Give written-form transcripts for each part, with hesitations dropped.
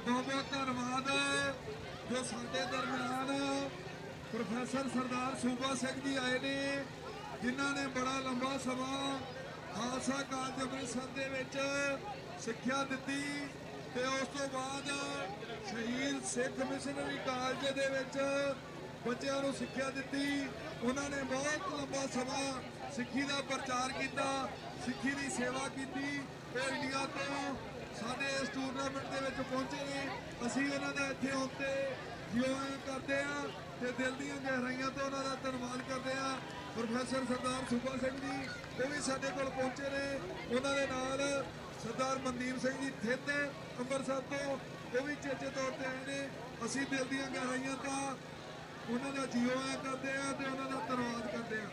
बहुत बहुत धन्यवाद जो साडे दरम्यान प्रोफैसर सरदार सूबा सिंह जी आए ने, जिन्हां ने बड़ा लंबा समा खालसा कालज अमृतसर दे विच सिक्ख्या दित्ती ते उस तो बाद शहीद सिख मिशनरी कालज दे विच बच्चों को सिक्ख्या दित्ती। उन्होंने बहुत लंबा समा सिक्खी का प्रचार किया, सिक्खी की सेवा की। इंडिया तो साडे इस टूरनामेंट के पहुंचे ने, असीं उन्हां दा इत्थे आउंदे जिओ करते हैं ते दिल दीआं गहराइयां तो उन्हां दा धन्नवाद करते हैं। प्रोफैसर सरदार सूबा सिंह जी वो भी साडे कोल पहुंचे ने, उन्हां दे नाल सरदार मनदीप सिंह जी थित अंमृतसर तो वो भी चेचे तौर पर आए ने। असीं दिल दीआं गहराइयां तो उन्होंने जियो करते हैं तो उन्होंने धन्यवाद करते हैं।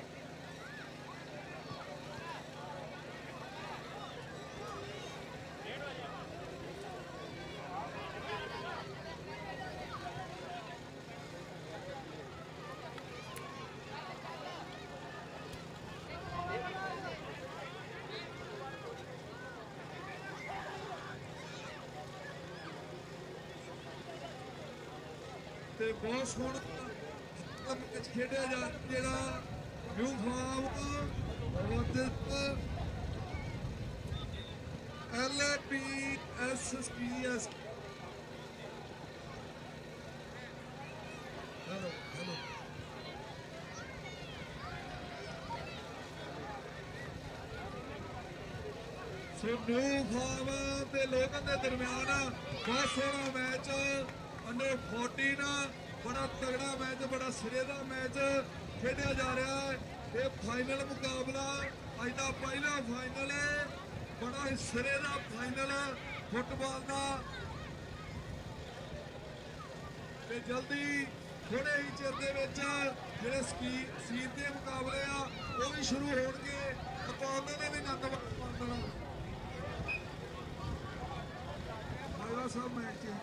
बहुत सोहना मैच खेडिया जा जेड़ा new form LPSPS so new form ते लोगों के दरम्यान बहुत सोहना मैच अंडर 14 बड़ा तगड़ा मैच, बड़ा सिरे का मैच खेडिया जा रहा है। ये फाइनल मुकाबला अज का पहला फाइनल है, बड़ा ही सिरे का फाइनल फुटबॉल का। जल्दी थोड़े ही चिर के जोड़े सीट के मुकाबले आ वो भी शुरू होंगे, आप उन्होंने भी आनंद माणना। बाला साहब मैच चेंज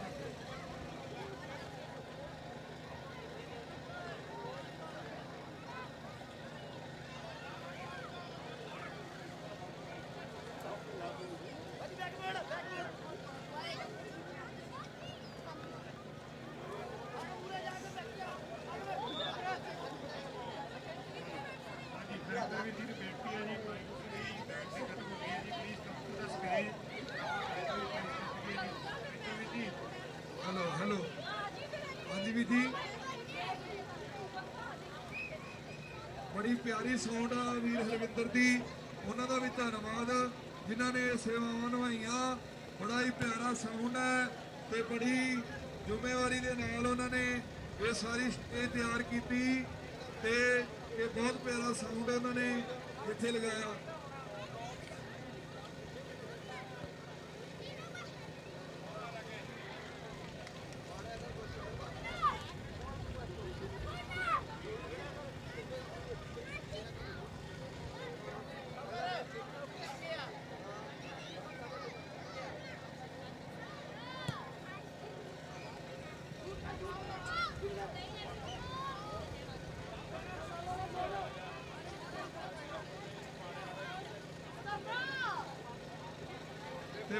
हेलो हाँ जी विधि बड़ी प्यारी साउंड आ वीर हरविंदर दी, उन्होंने भी धन्यवाद जिन्होंने सेवावां निभाइयां। बड़ा ही प्यारा साउंड है तो बड़ी जिम्मेवारी के नाल उन्होंने ये सारी स्टेज तैयार की ते ये बहुत प्यारा साउंड उन्होंने इत्थे लगाया।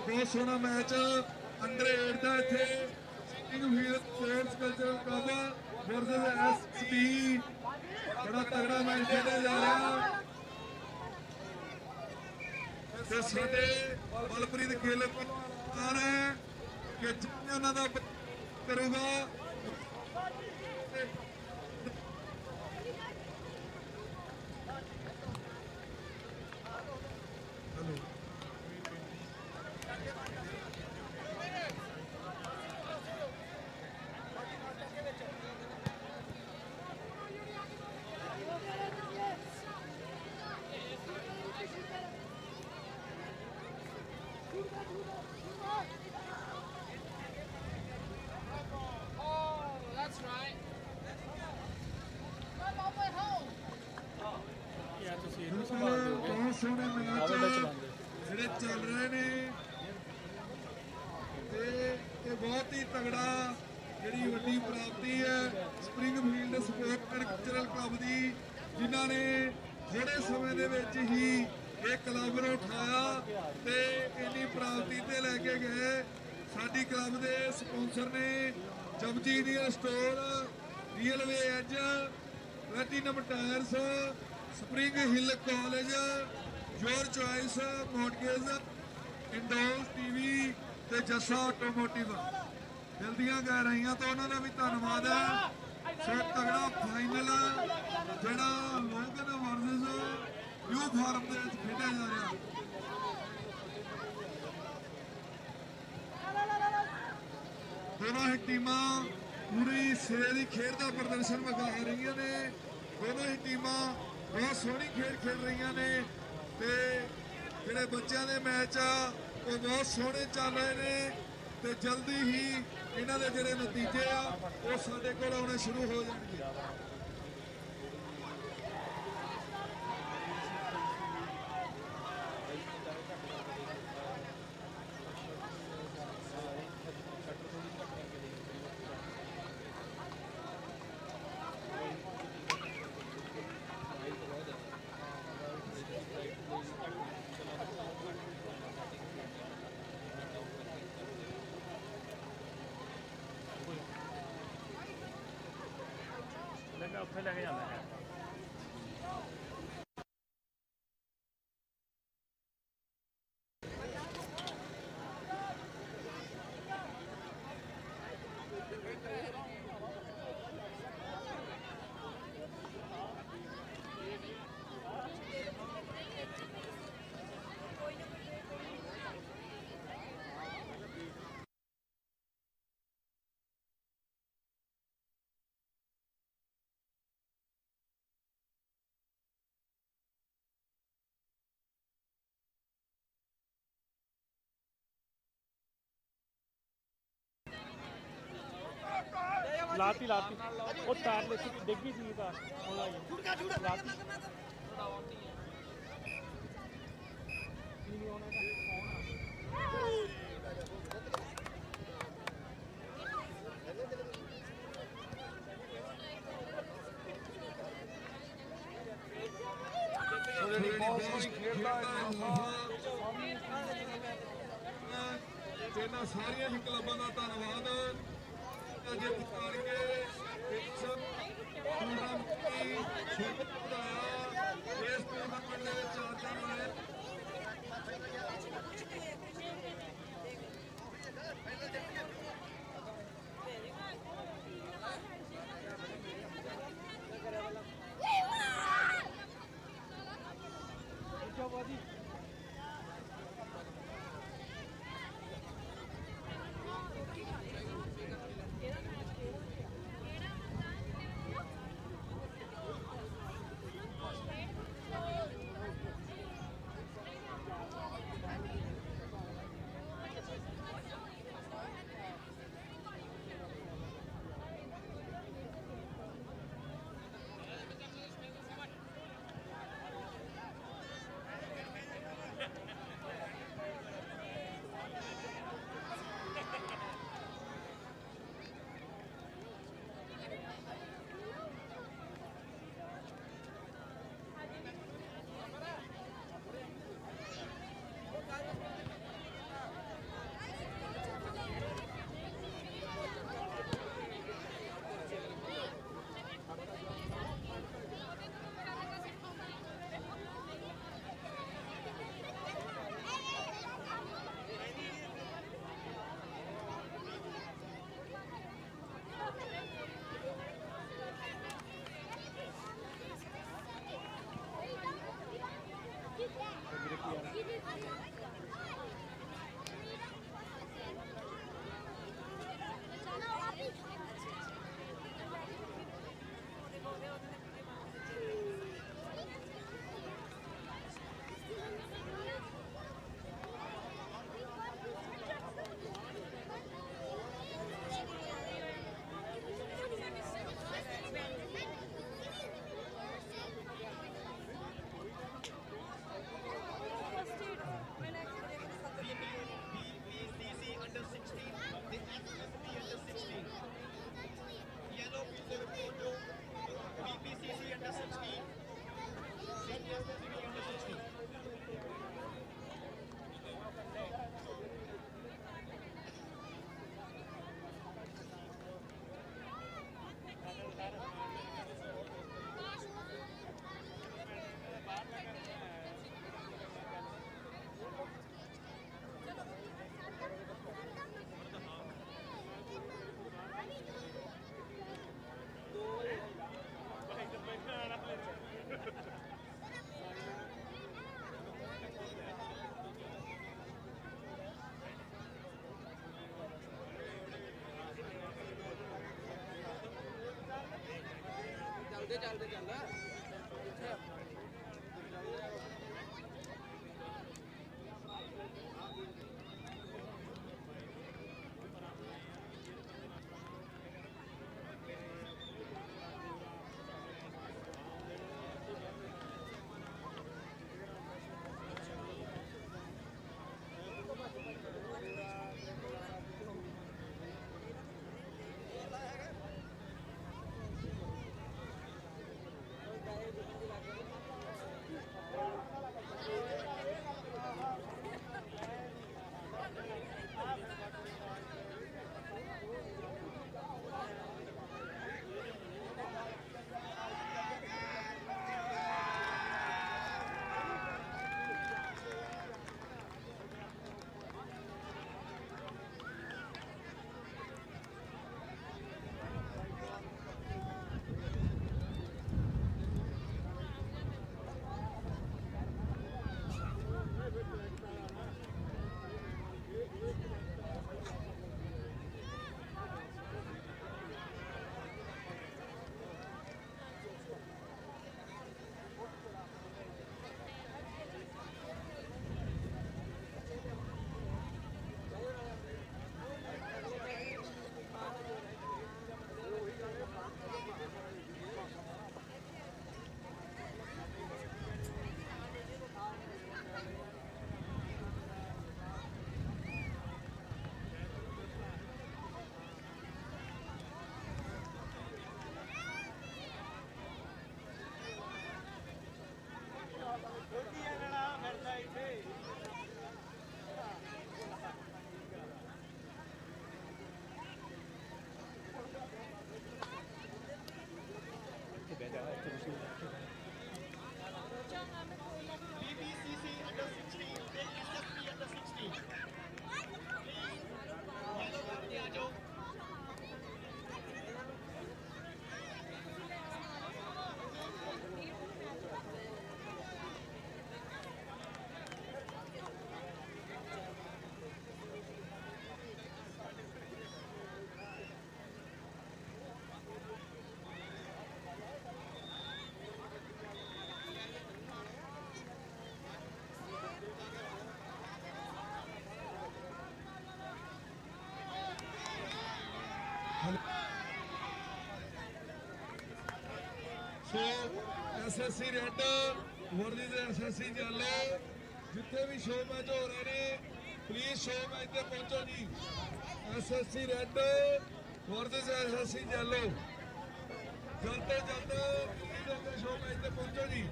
बहुत सोहना मैच अंडर 8 का इत्थे sports cultural club versus SP, बड़ा तगड़ा मैच खेलिया जा रहा है। साडे बलप्रीत गिल है कि उन्हों का करूँगा बहुत सोहने मैच ਜਿਹੜੇ ਚੱਲ ਰਹੇ ਨੇ ਤੇ बहुत ही तगड़ा ਜਿਹੜੀ ਵੱਡੀ ਪ੍ਰਾਪਤੀ ਹੈ Springfield support and cultural club ਦੀ, ਜਿਨ੍ਹਾਂ ਨੇ ਥੋੜੇ ਸਮੇਂ ਦੇ ਵਿੱਚ ਹੀ ਇਹ ਕਲੱਬ ਨੂੰ ਉਠਾਇਆ ਤੇ ਇੰਨੀ ਪ੍ਰਾਪਤੀ ਤੇ ਲੈ ਕੇ ਗਏ। ਸਾਡੀ ਕਲੱਬ ਦੇ ਸਪਾਂਸਰ ਨੇ ਜਪਜੀ ਰੀਅਲ ਸਟੋਰ, ਰੀਅਲ ਵੇ ਐਜ, ਪਲੈਟੀਨਮ ਟਾਇਰਸ, ਸਪਰਿੰਗ ਹਿੱਲ ਕਾਲਜ, ਯੋਰ ਚੋਇਸ ਮੋਟਗੇਜ, ਇੰਡੋਲ ਟੀਵੀ ਤੇ ਜੱਸਾ ਆਟੋਮੋਟਿਵ। ਦਿਲ ਦੀਆਂ ਗਹਿਰਾਈਆਂ ਤੋਂ ਉਹਨਾਂ ਦਾ ਵੀ ਧੰਨਵਾਦ ਹੈ। ਸੋ ਤਗੜਾ ਫਾਈਨਲ ਜਿਹੜਾ ਲੋਗਨ ਵਰਸਸ ਨਿਊ ਫਾਰਮ ਦੇ ਵਿੱਚ ਖੇਡਿਆ ਜਾ ਰਿਹਾ। ਦੋਨੋਂ ਹੀ ਟੀਮਾਂ ਪੂਰੀ ਸਿਰੇ ਦੀ ਖੇਡ ਦਾ ਪ੍ਰਦਰਸ਼ਨ ਵਿਖਾ ਰਹੀਆਂ ਨੇ। ਦੋਨੋਂ ਹੀ ਟੀਮਾਂ ਬਹੁਤ ਸੋਹਣੀ ਖੇਡ ਖੇਡ ਰਹੀਆਂ ਨੇ ਤੇ ਜਿਹੜੇ ਬੱਚਿਆਂ ਦੇ ਮੈਚ ਆ ਉਹ ਬਹੁਤ ਸੋਹਣੇ ਚੱਲ ਰਹੇ ਨੇ ਤੇ ਜਲਦੀ ਹੀ ਇਹਨਾਂ ਦੇ ਜਿਹੜੇ ਨਤੀਜੇ ਆ ਉਹ ਸਾਡੇ ਕੋਲ ਆਉਣੇ ਸ਼ੁਰੂ ਹੋ ਜਾਣਗੇ। ਲੱਗਾ ਉੱਥੇ ਲੈ ਕੇ ਜਾਂਦਾ ਹੈ। ਲਾਤੀ ਉਹ ਤਾਰ ਲੈ ਡਿੱਗੀ ਸੀ ਤਾਂ ਹੁਣ ਲਾਈ ਲਾਤੀ ਨਹੀਂ ਆਉਣਾ ਇਹਨਾਂ ਸਾਰੀਆਂ ਹੀ ਕਲੱਬਾਂ ਦਾ ਧੰਨਵਾਦ ਜਿੱਤ ਕਰਕੇ ਇਸ ਟੂਰਨਾਮੈਂਟ ਦੀ ਸ਼ੁਰੂਆਤ ਵਧਾਇਆ। ਇਸ ਟੂਰਨਾਮੈਂਟ ਦੇ ਵਿੱਚ 4 ਦਿਨ ਹੋਏ। ਸੋ ਐਸਐਸਸੀ ਰੈੱਡ ਵਰਦੀ ਦੇ ਐਸਐਸਸੀ ਜੈਲੋ ਜਿੱਥੇ ਵੀ ਸ਼ੋਅ ਮੈਚ ਹੋ ਰਹੇ ਨੇ ਪਲੀਜ਼ ਸ਼ੋਅ ਮੈਚ ਤੇ ਪਹੁੰਚੋ ਜੀ ਐਸਐਸਸੀ ਰੈੱਡ ਵਰਦੀ ਦੇ ਐਸਐਸਸੀ ਜੈਲੋ ਜਲਦ ਤੋਂ ਜਲਦ ਪਲੀਜ਼ ਆਪਣੇ ਸ਼ੋਅ ਮੈਚ ਤੇ ਪਹੁੰਚੋ ਜੀ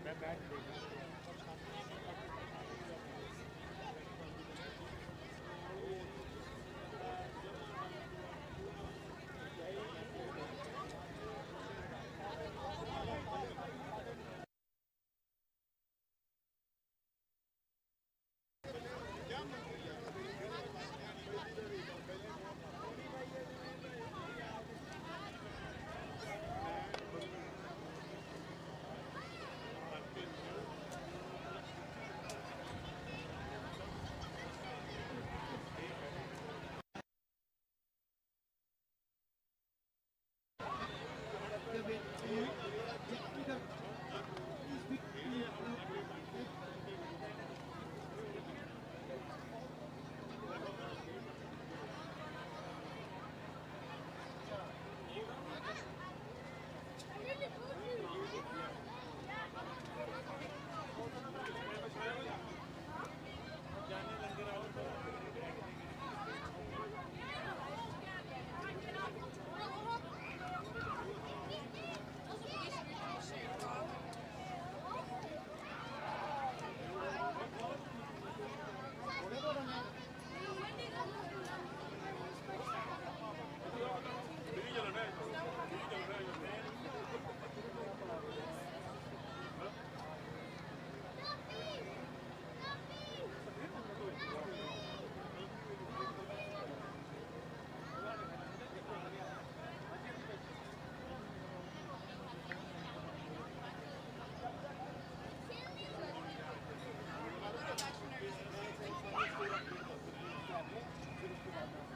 ਮੈਂ ਬੈਠ